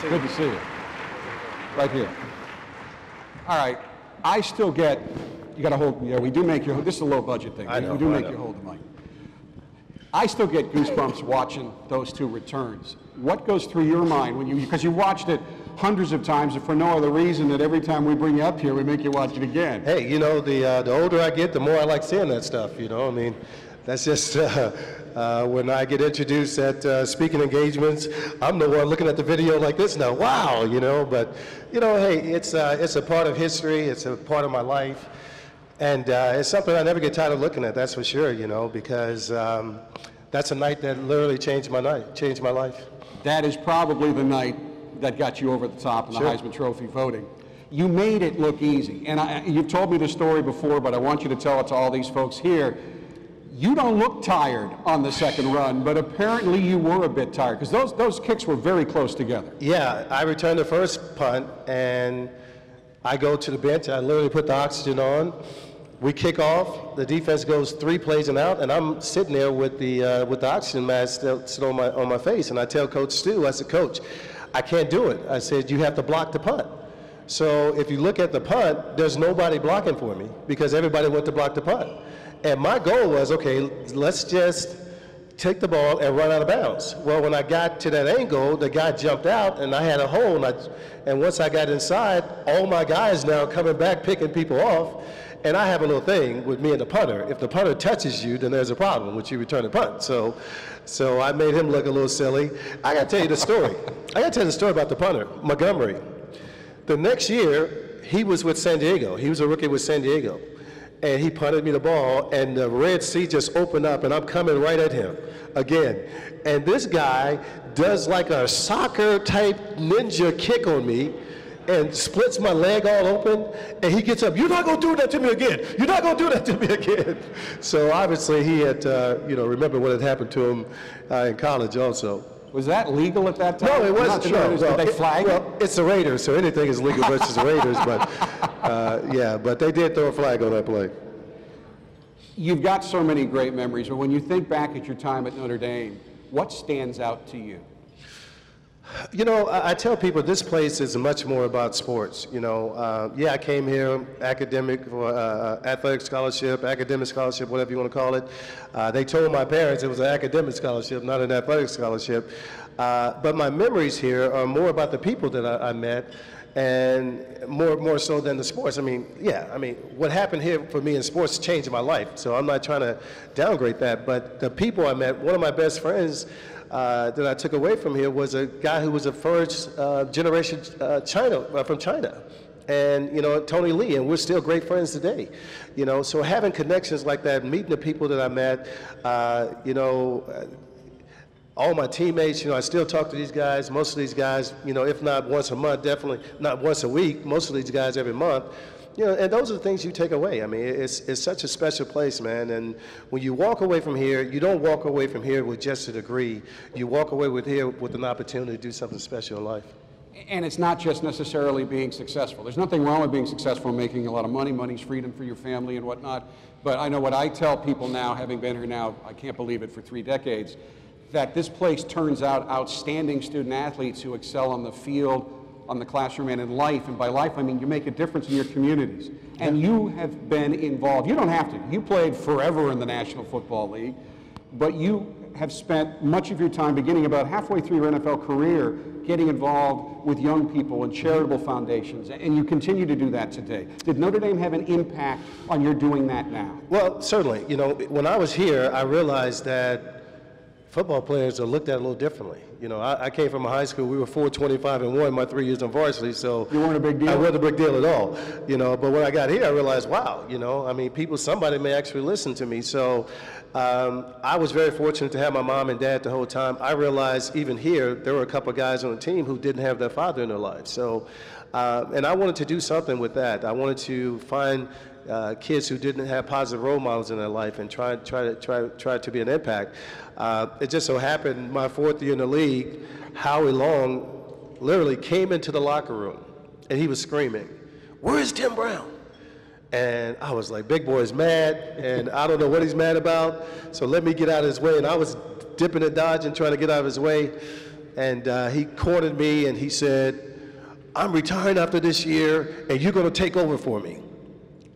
Good to see you. Right here. All right. I still get, you got to hold, yeah, we do make you, this is a low budget thing. I know, we do make you hold the mic. I still get goosebumps watching those two returns. What goes through your mind when you, because you watched it hundreds of times, and for no other reason that every time we bring you up here, we make you watch it again. Hey, you know, the older I get, the more I like seeing that stuff, you know. I mean, that's just, when I get introduced at speaking engagements, I'm the one looking at the video like this now, wow, you know. But, you know, hey, it's a part of history, it's a part of my life. And it's something I never get tired of looking at, that's for sure, you know, because that's a night that literally changed my life. That is probably the night that got you over the top in the Heisman Trophy voting. You made it look easy. And you've told me the story before, but I want you to tell it to all these folks here. You don't look tired on the second run, but apparently you were a bit tired, because those kicks were very close together. Yeah, I returned the first punt, and I go to the bench. I literally put the oxygen on. We kick off. The defense goes 3 plays and out, and I'm sitting there with the oxygen mask still on my face. And I tell Coach Stu, I said, Coach, I can't do it. I said, you have to block the punt. So if you look at the punt, there's nobody blocking for me because everybody went to block the punt. And my goal was, okay, let's just take the ball and run out of bounds. Well, when I got to that angle, the guy jumped out and I had a hole, and once I got inside, all my guys now coming back, picking people off, and I have a little thing with me and the punter. If the punter touches you, then there's a problem with you returning punt. So I made him look a little silly. I gotta tell you the story. I gotta tell you the story about the punter, Montgomery. The next year, he was with San Diego. He was a rookie with San Diego. And he punted me the ball, and the Red Sea just opened up, and I'm coming right at him again. And this guy does like a soccer-type ninja kick on me and splits my leg all open, and he gets up, you're not going to do that to me again. You're not going to do that to me again. So obviously he had, remembered what had happened to him in college also. Was that legal at that time? No, it wasn't. Did they flag? Well, it's the Raiders, so anything is legal versus the Raiders. But yeah, but they did throw a flag on that play. You've got so many great memories, but when you think back at your time at Notre Dame, what stands out to you? You know, I tell people this place is much more about sports. You know, yeah, I came here academic, athletic scholarship, academic scholarship, whatever you want to call it. They told my parents it was an academic scholarship, not an athletic scholarship. But my memories here are more about the people that I met, and more so than the sports. I mean, yeah, I mean, what happened here for me in sports changed my life. So I'm not trying to downgrade that, but the people I met, one of my best friends that I took away from here was a guy who was a first generation from China. And, you know, Tony Lee, and we're still great friends today. You know, so having connections like that, meeting the people that I met, all my teammates, you know, I still talk to these guys, most of these guys, you know, if not once a month, definitely not once a week, most of these guys every month. You know, and those are the things you take away. I mean, it's such a special place, man. And when you walk away from here, you don't walk away from here with just a degree. You walk away with an opportunity to do something special in life. And it's not just necessarily being successful. There's nothing wrong with being successful and making a lot of money. Money's freedom for your family and whatnot. But I know what I tell people now, having been here now, I can't believe it, for 3 decades, that this place turns out outstanding student athletes who excel on the field, on the classroom, and in life. And by life, I mean you make a difference in your communities. And you have been involved. You don't have to. You played forever in the National Football League, but you have spent much of your time, beginning about halfway through your NFL career, getting involved with young people and charitable foundations, and you continue to do that today. Did Notre Dame have an impact on your doing that now? Well, certainly. You know, when I was here, I realized that football players are looked at a little differently. You know, I came from a high school, we were 425-1 my 3 years on varsity, so you weren't a big deal. I wasn't a big deal at all. You know, but when I got here, I realized, wow, you know, I mean, somebody may actually listen to me. So I was very fortunate to have my mom and dad the whole time. I realized even here, there were a couple of guys on the team who didn't have their father in their lives. So, and I wanted to do something with that. I wanted to find kids who didn't have positive role models in their life and try to be an impact. It just so happened my 4th year in the league, Howie Long literally came into the locker room and he was screaming, "Where is Tim Brown?" And I was like, big boy's mad and I don't know what he's mad about, so let me get out of his way. And I was dipping and dodging, trying to get out of his way. and he cornered me and he said, I'm retiring after this year and you're going to take over for me.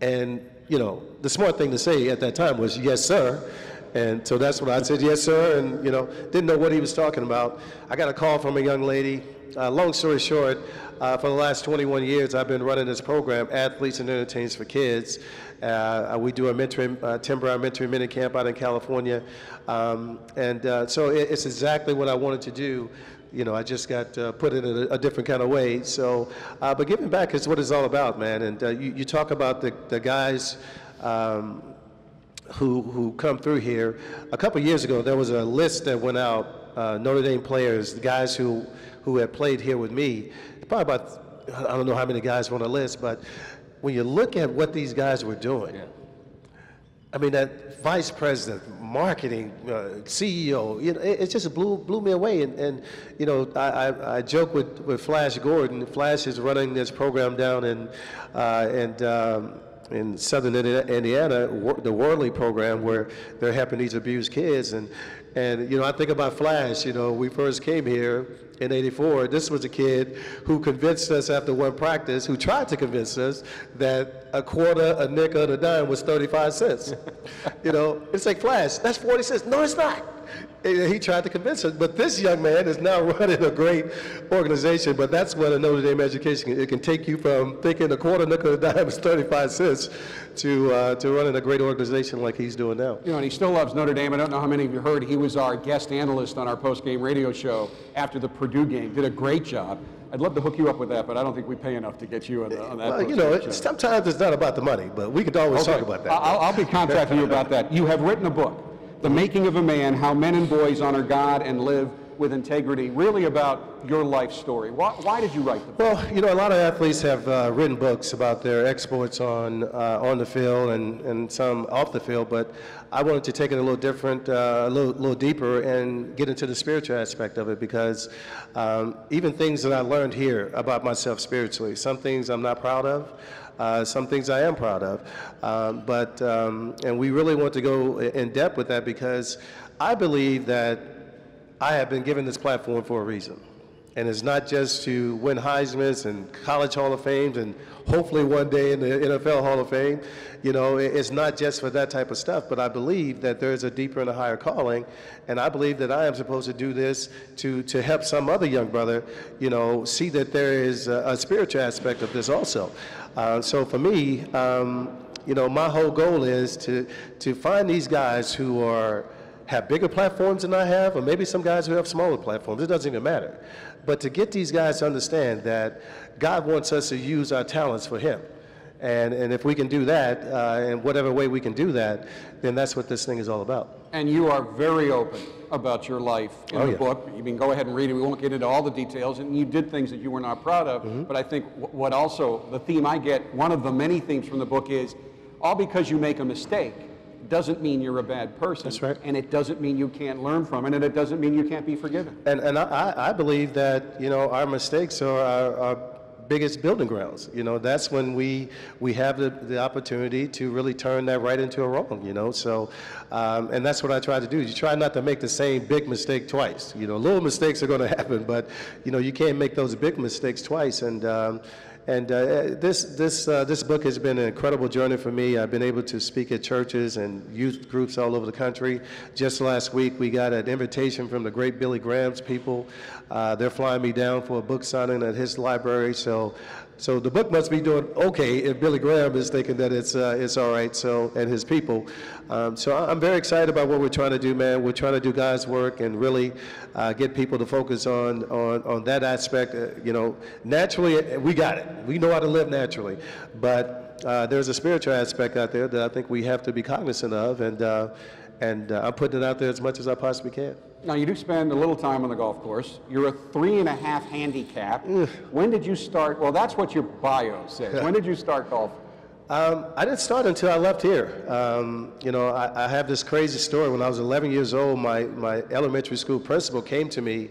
And, you know, the smart thing to say at that time was, yes, sir. And so that's what I said, yes, sir, and, you know, didn't know what he was talking about. I got a call from a young lady. Long story short, for the last 21 years, I've been running this program, Athletes and Entertainers for Kids. We do a mentoring, 10-hour mentoring mini camp out in California. So it's exactly what I wanted to do. You know, I just got put in a different kind of way. So, but giving back is what it's all about, man. And you talk about the guys who come through here. A couple years ago, there was a list that went out, Notre Dame players, the guys who had played here with me. Probably about, I don't know how many guys were on the list, but when you look at what these guys were doing, yeah. I mean, that vice president, marketing, CEO, you know, it just blew me away. And you know, I joke with Flash Gordon. Flash is running this program down in southern Indiana, the Worley program, where they're helping these abused kids. And you know, I think about Flash. You know, we first came here in '84. This was a kid who convinced us after one practice, who tried to convince us that a quarter, a nickel, and a dime was 35 cents. You know, it's like, Flash, that's 40 cents. No, it's not. And he tried to convince us. But this young man is now running a great organization. But that's what a Notre Dame education can. It can take you from thinking a quarter, nickel, and a dime is 35 cents to running a great organization like he's doing now. You know, and he still loves Notre Dame. I don't know how many of you heard, he was our guest analyst on our post-game radio show after the Purdue game. Did a great job. I'd love to hook you up with that, but I don't think we pay enough to get you on that. Well, you know, sometimes it's not about the money, but we could always talk about that. I'll be contacting you about that. You have written a book, The Making of a Man, How Men and Boys Honor God and Live with Integrity, really about your life story. Why did you write the book? Well, you know, a lot of athletes have written books about their exploits on the field and some off the field, but I wanted to take it a little different, a little deeper, and get into the spiritual aspect of it, because even things that I learned here about myself spiritually, some things I'm not proud of, some things I am proud of, and we really want to go in depth with that, because I believe that I have been given this platform for a reason. And it's not just to win Heisman's and College Hall of Fames and hopefully one day in the NFL Hall of Fame. You know, it's not just for that type of stuff, but I believe that there's a deeper and a higher calling, and I believe that I am supposed to do this to help some other young brother, you know, see that there is a spiritual aspect of this also. So for me, you know, my whole goal is to find these guys who have bigger platforms than I have, or maybe some guys who have smaller platforms. It doesn't even matter. But to get these guys to understand that God wants us to use our talents for Him. And if we can do that, in whatever way we can do that, then that's what this thing is all about. And you are very open about your life in the book. You can go ahead and read it. We won't get into all the details. And you did things that you were not proud of. But I think what also, the theme I get, one of the many themes from the book is, all because you make a mistake doesn't mean you're a bad person. That's right. And it doesn't mean you can't learn from it, and it doesn't mean you can't be forgiven. And I believe that, you know, our mistakes are our biggest building grounds. You know, that's when we have the opportunity to really turn that right into a wrong, you know. So, and that's what I try to do. You try not to make the same big mistake twice. You know, little mistakes are going to happen, but, you know, you can't make those big mistakes twice. And this book has been an incredible journey for me. I've been able to speak at churches and youth groups all over the country. Just last week, we got an invitation from the great Billy Graham's people. They're flying me down for a book signing at his library. So the book must be doing okay if Billy Graham is thinking that it's all right. So, and his people. So I'm very excited about what we're trying to do, man. We're trying to do God's work and really get people to focus on that aspect. You know, naturally, we got it. We know how to live naturally, but there's a spiritual aspect out there that I think we have to be cognizant of, and I'm putting it out there as much as I possibly can. Now, you do spend a little time on the golf course. You're a 3.5 handicap. When did you start? Well, that's what your bio says. When did you start golfing? I didn't start until I left here. You know, I have this crazy story. When I was 11 years old, my elementary school principal came to me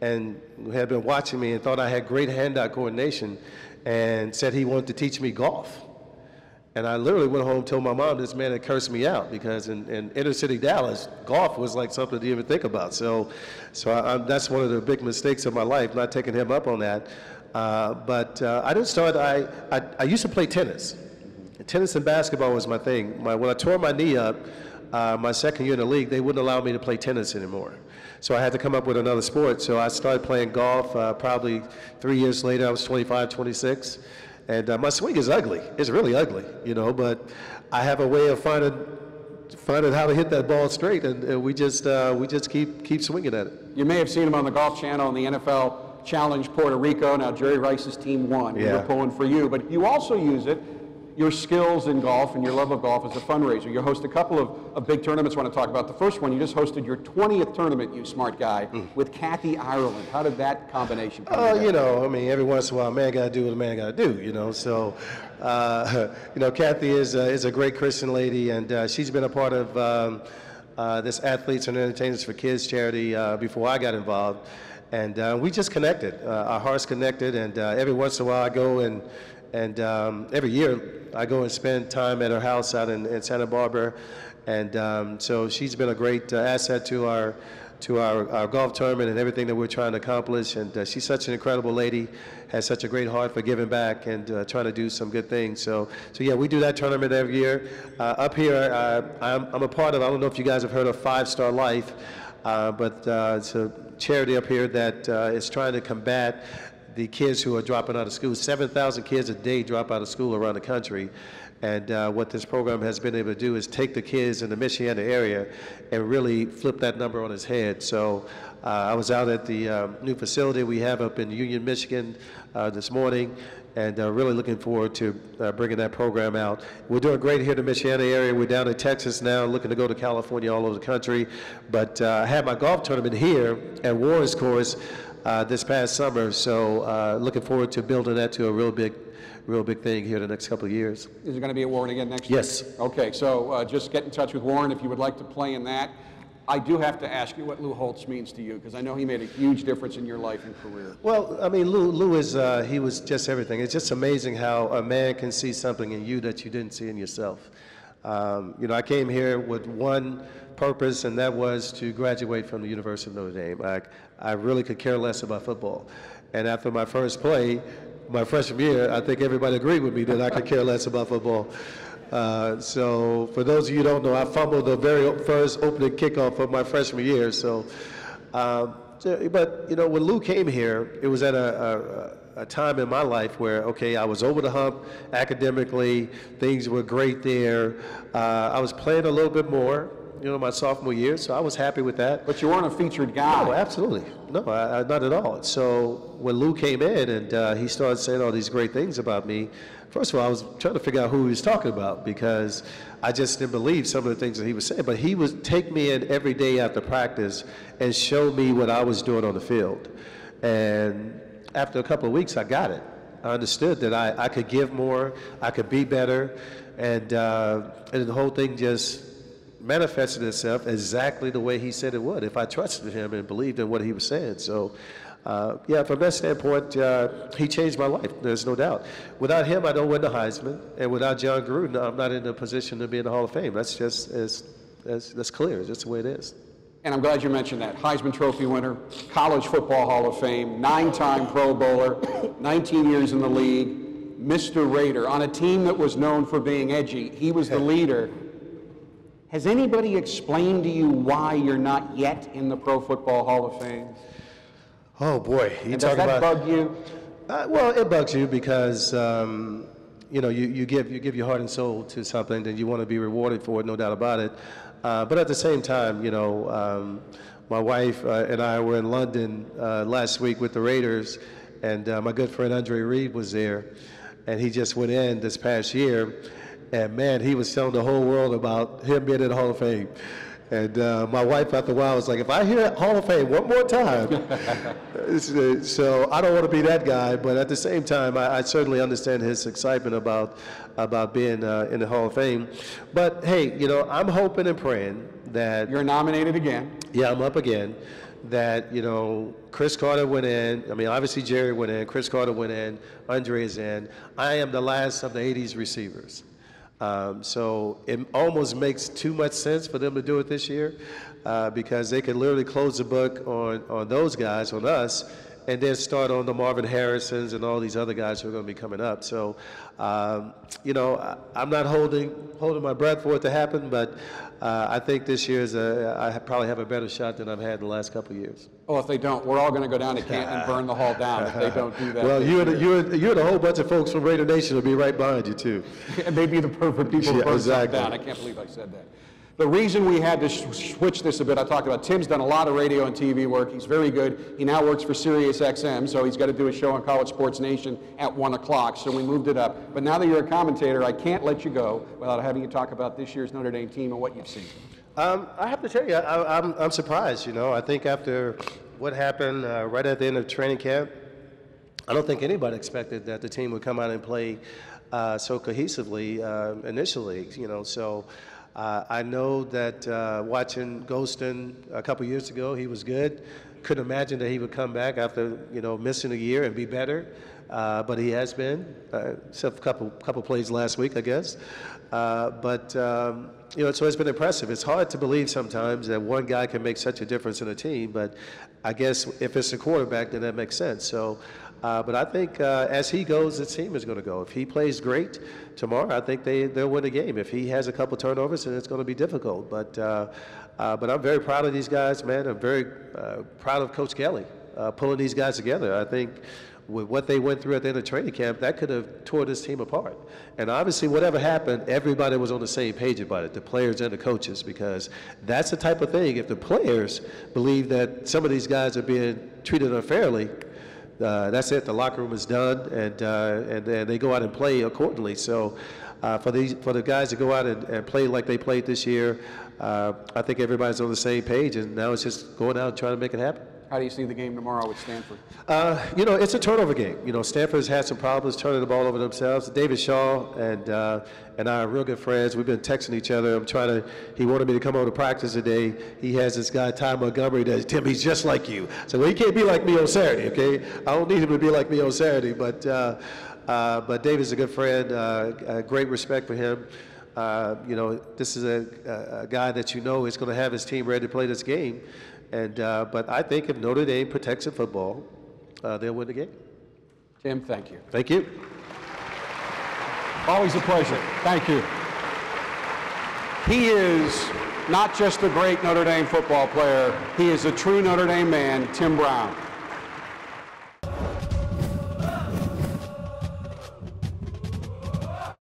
and had been watching me and thought I had great hand-eye coordination and said he wanted to teach me golf. And I literally went home and told my mom this man had cursed me out, because in inner city Dallas, golf was like something to even think about. So that's one of the big mistakes of my life, not taking him up on that. But I didn't start, I used to play tennis. Tennis and basketball was my thing. When I tore my knee up, my second year in the league, they wouldn't allow me to play tennis anymore. So I had to come up with another sport. So I started playing golf probably 3 years later. I was 25, 26. And my swing is ugly. It's really ugly, you know, but I have a way of finding how to hit that ball straight, and we just keep swinging at it. You may have seen him on the Golf Channel in the NFL Challenge Puerto Rico. Now Jerry Rice's team won. We were pulling for you, but you also use it, your skills in golf and your love of golf, as a fundraiser. You host a couple of big tournaments I want to talk about. The first one, you just hosted your 20th tournament, you smart guy, with Kathy Ireland. How did that combination come together? You know, I mean, every once in a while, a man got to do what a man got to do, you know. So, you know, Kathy is a great Christian lady, and she's been a part of this Athletes and Entertainers for Kids charity before I got involved. And we just connected. Our hearts connected, and every once in a while I go and every year I go and spend time at her house out in Santa Barbara, and so she's been a great asset to our golf tournament and everything that we're trying to accomplish. And she's such an incredible lady, has such a great heart for giving back and trying to do some good things. So yeah, we do that tournament every year. Up here, I'm a part of, I don't know if you guys have heard of 5 Star Life, but it's a charity up here that is trying to combat the kids who are dropping out of school. 7,000 kids a day drop out of school around the country. And what this program has been able to do is take the kids in the Michiana area and really flip that number on its head. So I was out at the new facility we have up in Union, Michigan this morning, and really looking forward to bringing that program out. We're doing great here in the Michiana area. We're down in Texas now, looking to go to California, all over the country. But I had my golf tournament here at Warren's Course this past summer, so looking forward to building that to a real big thing here in the next couple of years. Is it going to be at Warren again next year? Yes. Okay, so just get in touch with Warren if you would like to play in that. I do have to ask you what Lou Holtz means to you, because I know he made a huge difference in your life and career. Well, I mean, Lou is, he was just everything. It's just amazing how a man can see something in you that you didn't see in yourself. You know, I came here with one purpose, and that was to graduate from the University of Notre Dame. I really could care less about football. And after my first play, my freshman year, I think everybody agreed with me that I could care less about football. So for those of you who don't know, I fumbled the very first opening kickoff of my freshman year. So, but you know, when Lou came here, it was at a time in my life where, okay, I was over the hump academically, things were great there. I was playing a little bit more, you know, my sophomore year, so I was happy with that. But you weren't a featured guy. No, absolutely. No, not at all. So when Lou came in and he started saying all these great things about me, first of all, I was trying to figure out who he was talking about, because I just didn't believe some of the things that he was saying. But he would take me in every day after practice and show me what I was doing on the field. And after a couple of weeks, I got it. I understood that I could give more, I could be better, and the whole thing just manifested itself exactly the way he said it would, if I trusted him and believed in what he was saying. So, yeah, from that standpoint, he changed my life, there's no doubt. Without him, I don't win the Heisman, and without John Gruden, I'm not in a position to be in the Hall of Fame. That's just, that's clear, it's just the way it is. And I'm glad you mentioned that. Heisman Trophy winner, College Football Hall of Fame, 9-time Pro Bowler, 19 years in the league, Mr. Raider, on a team that was known for being edgy. He was the leader. Has anybody explained to you why you're not yet in the Pro Football Hall of Fame? Oh boy, you talk about. Does that bug you? Well, it bugs you because you know, you give your heart and soul to something, and you want to be rewarded for it, no doubt about it. But at the same time, you know, my wife and I were in London last week with the Raiders, and my good friend Andre Reed was there, and he just went in this past year. And man, he was telling the whole world about him being in the Hall of Fame. And my wife after a while was like, if I hear Hall of Fame one more time. So I don't want to be that guy, but at the same time, I certainly understand his excitement about being in the Hall of Fame. But hey, you know, I'm hoping and praying that... You're nominated again. Yeah, I'm up again. That, you know, Chris Carter went in. I mean, obviously Jerry went in, Chris Carter went in, Andre is in. I am the last of the 80s receivers. So it almost makes too much sense for them to do it this year because they could literally close the book on those guys, on us, and then start on the Marvin Harrisons and all these other guys who are going to be coming up. So, you know, I'm not holding my breath for it to happen, but I think this year I probably have a better shot than I've had in the last couple of years. Well, if they don't, we're all going to go down to Canton and burn the hall down if they don't do that. Well, you and a whole bunch of folks from Raider Nation will be right behind you, too. And they'd be the perfect people to burn exactly. stuff down. I can't believe I said that. The reason we had to switch this a bit, I talked about, Tim's done a lot of radio and TV work. He's very good. He now works for Sirius XM, so he's got to do a show on College Sports Nation at 1 o'clock, so we moved it up. But now that you're a commentator, I can't let you go without having you talk about this year's Notre Dame team and what you've seen. I have to tell you, I'm surprised. You know, I think after what happened right at the end of training camp, I don't think anybody expected that the team would come out and play so cohesively initially. You know, so. I know that watching Golston a couple years ago, he was good. Couldn't imagine that he would come back after, you know, missing a year and be better. But he has been, except a couple plays last week, I guess. You know, so it's been impressive. It's hard to believe sometimes that one guy can make such a difference in a team, but I guess if it's a quarterback, then that makes sense. So, but I think as he goes, the team is going to go. If he plays great tomorrow, I think they'll win the game. If he has a couple turnovers, then it's going to be difficult. But I'm very proud of these guys, man. I'm very proud of Coach Kelly pulling these guys together. I think with what they went through at the end of training camp, that could have tore this team apart. And obviously, whatever happened, everybody was on the same page about it, the players and the coaches, because that's the type of thing. If the players believe that some of these guys are being treated unfairly, that's it. The locker room is done, and they go out and play accordingly. So, for the guys to go out and play like they played this year, I think everybody's on the same page, and now it's just going out and trying to make it happen. How do you see the game tomorrow with Stanford? You know, it's a turnover game. You know, Stanford's had some problems turning the ball over themselves. David Shaw and I are real good friends. We've been texting each other. He wanted me to come over to practice today. He has this guy, Ty Montgomery, that, Tim, he's just like you. So, well, he can't be like me on Saturday, okay? I don't need him to be like me on Saturday, but David's a good friend, great respect for him. You know, this is a guy that you know is going to have his team ready to play this game. And but I think if Notre Dame protects the football, they'll win the game. Tim, thank you. Thank you. Always a pleasure. Thank you. He is not just a great Notre Dame football player, he is a true Notre Dame man, Tim Brown.